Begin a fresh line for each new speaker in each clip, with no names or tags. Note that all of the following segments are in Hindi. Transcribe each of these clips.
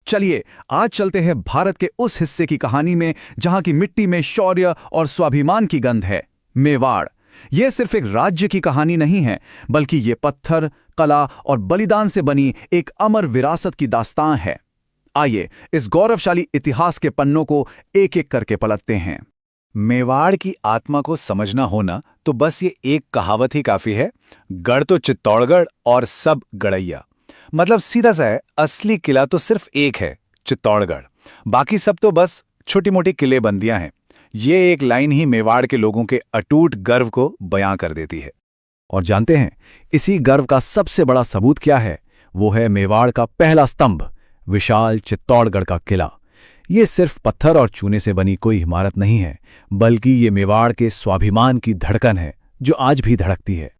चलिए आज चलते हैं भारत के उस हिस्से की कहानी में जहां की मिट्टी में शौर्य और स्वाभिमान की गंध है। मेवाड़। यह सिर्फ एक राज्य की कहानी नहीं है, बल्कि ये पत्थर, कला और बलिदान से बनी एक अमर विरासत की दास्तान है। आइए इस गौरवशाली इतिहास के पन्नों को एक एक करके पलटते हैं।
मेवाड़ की आत्मा को समझना होना तो बस ये एक कहावत ही काफी है। गढ़ तो चित्तौड़गढ़ और सब गढ़ैया। मतलब सीधा सा है, असली किला तो सिर्फ एक है, चित्तौड़गढ़। बाकी सब तो बस छोटी मोटी किलेबंदियां हैं। ये एक लाइन ही मेवाड़ के लोगों के अटूट गर्व को बयां कर देती है।
और जानते हैं इसी गर्व का सबसे बड़ा सबूत क्या है? वो है मेवाड़ का पहला स्तंभ, विशाल चित्तौड़गढ़ का किला। ये सिर्फ पत्थर और चूने से बनी कोई इमारत नहीं है, बल्कि ये मेवाड़ के स्वाभिमान की धड़कन है जो आज भी धड़कती है।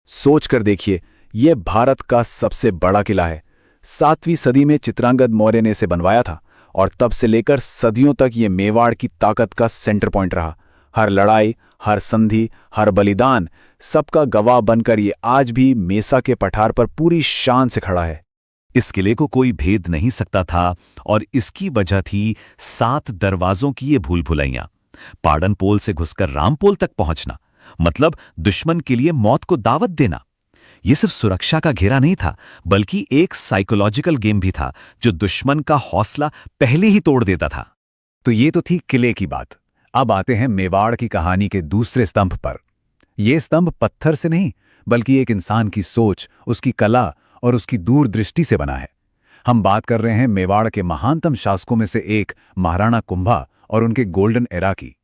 सोच कर देखिए, ये भारत का सबसे बड़ा किला है। 7वीं सदी में चित्रांगद मौर्य ने इसे बनवाया था और तब से लेकर सदियों तक ये मेवाड़ की ताकत का सेंटर पॉइंट रहा। हर लड़ाई, हर संधि, हर बलिदान, सबका गवाह बनकर ये आज भी मेसा के पठार पर पूरी शान से खड़ा है।
इस किले को कोई भेद नहीं सकता था और इसकी वजह थी 7 दरवाजों की ये भूल भुलैयां। पाड़नपोल से घुसकर रामपोल तक पहुंचना, मतलब दुश्मन के लिए मौत को दावत देना। ये सिर्फ सुरक्षा का घेरा नहीं था, बल्कि एक साइकोलॉजिकल गेम भी था जो दुश्मन का हौसला पहले ही तोड़ देता था।
तो ये तो थी किले की बात। अब आते हैं मेवाड़ की कहानी के दूसरे स्तंभ पर। यह स्तंभ पत्थर से नहीं, बल्कि एक इंसान की सोच, उसकी कला और उसकी दूरदृष्टि से बना है। हम बात कर रहे हैं मेवाड़ के महानतम शासकों में से एक महाराणा कुंभा और उनके गोल्डन एरा की।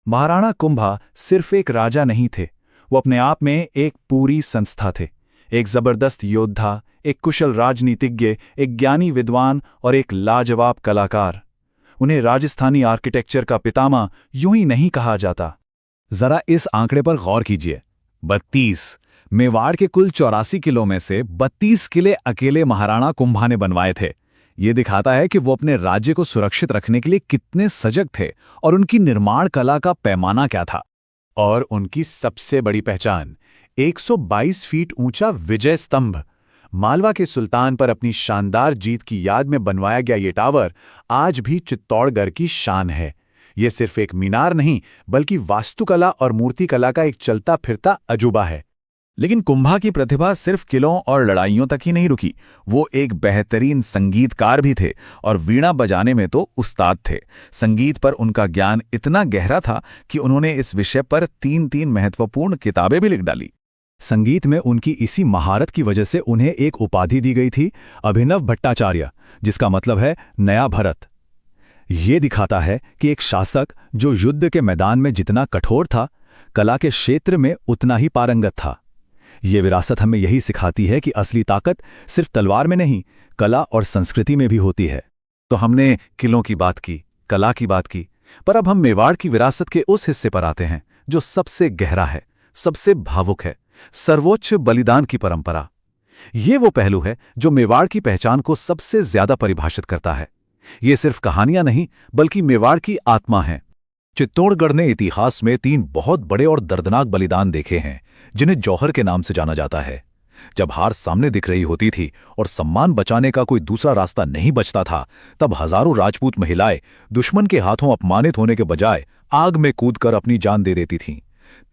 महाराणा कुंभा सिर्फ एक राजा नहीं थे, वो अपने आप में एक पूरी संस्था थे। एक जबरदस्त योद्धा, एक कुशल राजनीतिज्ञ, एक ज्ञानी विद्वान और एक लाजवाब कलाकार। उन्हें राजस्थानी आर्किटेक्चर का पितामह यूं ही नहीं कहा जाता।
जरा इस आंकड़े पर गौर कीजिए, 32। मेवाड़ के कुल 84 किलों में से 32 किले अकेले महाराणा कुंभा ने बनवाए थे। ये दिखाता है कि वो अपने राज्य को सुरक्षित रखने के लिए कितने सजग थे और उनकी निर्माण कला का पैमाना क्या था।
और उनकी सबसे बड़ी पहचान 122 फीट ऊंचा विजय स्तंभ। मालवा के सुल्तान पर अपनी शानदार जीत की याद में बनवाया गया ये टावर आज भी चित्तौड़गढ़ की शान है। ये सिर्फ एक मीनार नहीं, बल्कि वास्तुकला और मूर्तिकला का एक चलता फिरता अजूबा है।
लेकिन कुंभा की प्रतिभा सिर्फ किलों और लड़ाइयों तक ही नहीं रुकी। वो एक बेहतरीन संगीतकार भी थे और वीणा बजाने में तो उस्ताद थे। संगीत पर उनका ज्ञान इतना गहरा था कि उन्होंने इस विषय पर 3 महत्वपूर्ण किताबें भी लिख डाली। संगीत में उनकी इसी महारत की वजह से उन्हें एक उपाधि दी गई थी, अभिनव भट्टाचार्य, जिसका मतलब है नया भरत। ये दिखाता है कि एक शासक जो युद्ध के मैदान में जितना कठोर था, कला के क्षेत्र में उतना ही पारंगत था। ये विरासत हमें यही सिखाती है कि असली ताकत सिर्फ तलवार में नहीं, कला और संस्कृति में भी होती है।
तो हमने किलों की बात की, कला की बात की, पर अब हम मेवाड़ की विरासत के उस हिस्से पर आते हैं जो सबसे गहरा है, सबसे भावुक है, सर्वोच्च बलिदान की परंपरा। ये वो पहलू है जो मेवाड़ की पहचान को सबसे ज्यादा परिभाषित करता है। ये सिर्फ कहानियां नहीं, बल्कि मेवाड़ की आत्मा है।
चित्तौड़गढ़ ने इतिहास में 3 बहुत बड़े और दर्दनाक बलिदान देखे हैं, जिन्हें जौहर के नाम से जाना जाता है। जब हार सामने दिख रही होती थी और सम्मान बचाने का कोई दूसरा रास्ता नहीं बचता था, तब हजारों राजपूत महिलाएं दुश्मन के हाथों अपमानित होने के बजाय आग में कूदकर अपनी जान दे देती थीं।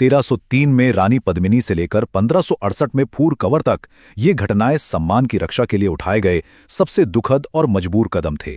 1303 में रानी पद्मिनी से लेकर 1568 में फूर कंवर तक ये घटनाएं सम्मान की रक्षा के लिए उठाए गए सबसे दुखद और मजबूर कदम थे।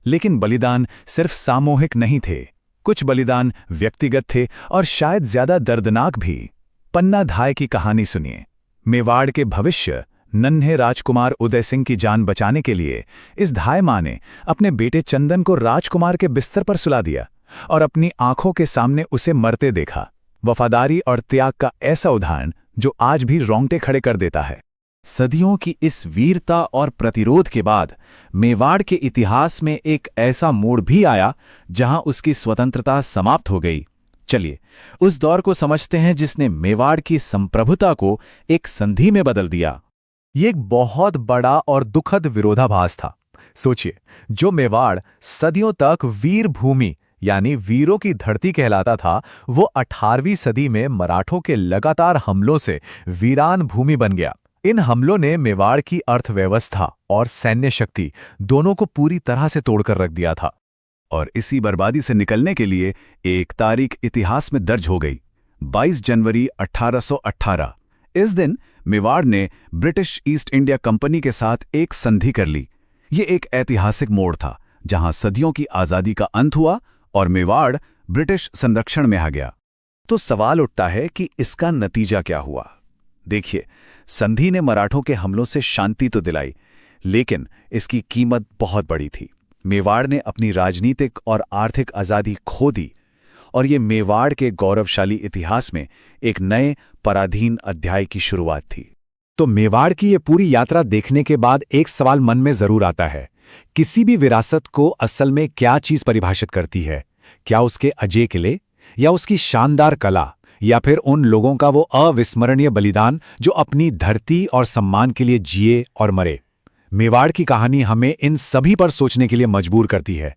लेकिन बलिदान सिर्फ सामूहिक नहीं थे, कुछ बलिदान व्यक्तिगत थे और शायद ज्यादा दर्दनाक भी। पन्ना धाय की कहानी सुनिए। मेवाड़ के भविष्य नन्हे राजकुमार उदय सिंह की जान बचाने के लिए इस धाय मां ने अपने बेटे चंदन को राजकुमार के बिस्तर पर सुला दिया और अपनी आंखों के सामने उसे मरते देखा। वफादारी और त्याग का ऐसा उदाहरण जो आज भी रोंगटे खड़े कर देता है।
सदियों की इस वीरता और प्रतिरोध के बाद मेवाड़ के इतिहास में एक ऐसा मोड़ भी आया जहां उसकी स्वतंत्रता समाप्त हो गई। चलिए उस दौर को समझते हैं जिसने मेवाड़ की संप्रभुता को एक संधि में बदल दिया।
ये एक बहुत बड़ा और दुखद विरोधाभास था। सोचिए, जो मेवाड़ सदियों तक वीर भूमि यानी वीरों की धरती कहलाता था, वो 18वीं सदी में मराठों के लगातार हमलों से वीरान भूमि बन गया। इन हमलों ने मेवाड़ की अर्थव्यवस्था और सैन्य शक्ति दोनों को पूरी तरह से तोड़कर रख दिया था।
और इसी बर्बादी से निकलने के लिए एक तारीख इतिहास में दर्ज हो गई, 22 जनवरी 1818। इस दिन मेवाड़ ने ब्रिटिश ईस्ट इंडिया कंपनी के साथ एक संधि कर ली। ये एक ऐतिहासिक मोड़ था जहां सदियों की आज़ादी का अंत हुआ और मेवाड़ ब्रिटिश संरक्षण में आ गया। तो सवाल उठता है कि इसका नतीजा क्या हुआ। देखिए, संधि ने मराठों के हमलों से शांति तो दिलाई, लेकिन इसकी कीमत बहुत बड़ी थी। मेवाड़ ने अपनी राजनीतिक और आर्थिक आज़ादी खो दी और ये मेवाड़ के गौरवशाली इतिहास में एक नए पराधीन अध्याय की शुरुआत थी।
तो मेवाड़ की ये पूरी यात्रा देखने के बाद एक सवाल मन में जरूर आता है, किसी भी विरासत को असल में क्या चीज परिभाषित करती है? क्या उसके अजय किले, या उसकी शानदार कला, या फिर उन लोगों का वो अविस्मरणीय बलिदान जो अपनी धरती और सम्मान के लिए जिए और मरे? मेवाड़ की कहानी हमें इन सभी पर सोचने के लिए मजबूर करती है।